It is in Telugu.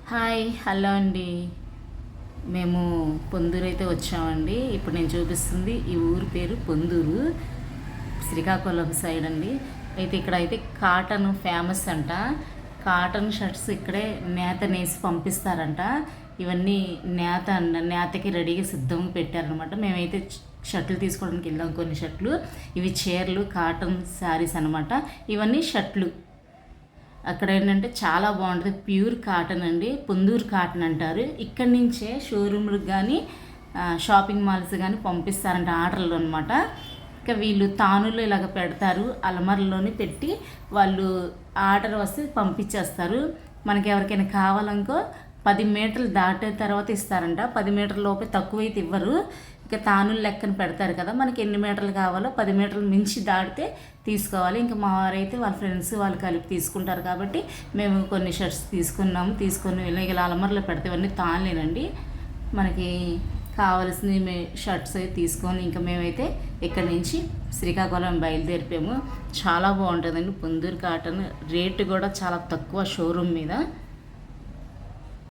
హాయ్ హలో అండి. మేము పొందూరు అయితే వచ్చామండి. ఇప్పుడు నేను చూపిస్తుంది ఈ ఊరు పేరు పొందూరు, శ్రీకాకుళం సైడ్ అండి. అయితే ఇక్కడ అయితే కాటన్ ఫేమస్ అంట. కాటన్ షర్ట్స్ ఇక్కడే నేత నేసి పంపిస్తారంట. ఇవన్నీ నేత నేతకి రెడీగా సిద్ధంగా పెట్టారనమాట. మేమైతే షర్ట్లు తీసుకోవడానికి వెళ్దాం. కొన్ని షర్ట్లు, ఇవి చీరలు, కాటన్ శారీస్ అనమాట. ఇవన్నీ షర్ట్లు. అక్కడ ఏంటంటే చాలా బాగుంటుంది. ప్యూర్ కాటన్ అండి, పొందూరు కాటన్ అంటారు. ఇక్కడి నుంచే షోరూమ్లకు కానీ షాపింగ్ మాల్స్ కానీ పంపిస్తారంట ఆర్డర్లు అనమాట. ఇంకా వీళ్ళు తానులు ఇలాగ పెడతారు, అలమరలోని పెట్టి వాళ్ళు ఆర్డర్ వస్తే పంపించేస్తారు. మనకి ఎవరికైనా కావాలనుకో 10 మీటర్లు దాటే తర్వాత ఇస్తారంట. 10 మీటర్ల లోపే తక్కువైతే ఇవ్వరు. ఇంకా తానులు లెక్కన పెడతారు కదా, మనకి ఎన్ని మీటర్లు కావాలో 10 మీటర్లు మించి దాటితే తీసుకోవాలి. ఇంకా మా వారైతే వాళ్ళ ఫ్రెండ్స్ వాళ్ళు కలిపి తీసుకుంటారు కాబట్టి మేము కొన్ని షర్ట్స్ తీసుకొని ఇలా అలమరలో పెడితే ఇవన్నీ తానులేనండి. మనకి కావాల్సిన షర్ట్స్ అయితే తీసుకొని ఇంకా మేమైతే ఇక్కడి నుంచి శ్రీకాకుళం బయలుదేరిపోయాము. చాలా బాగుంటుందండి పొందూరు కాటన్. రేటు కూడా చాలా తక్కువ షోరూమ్ మీద.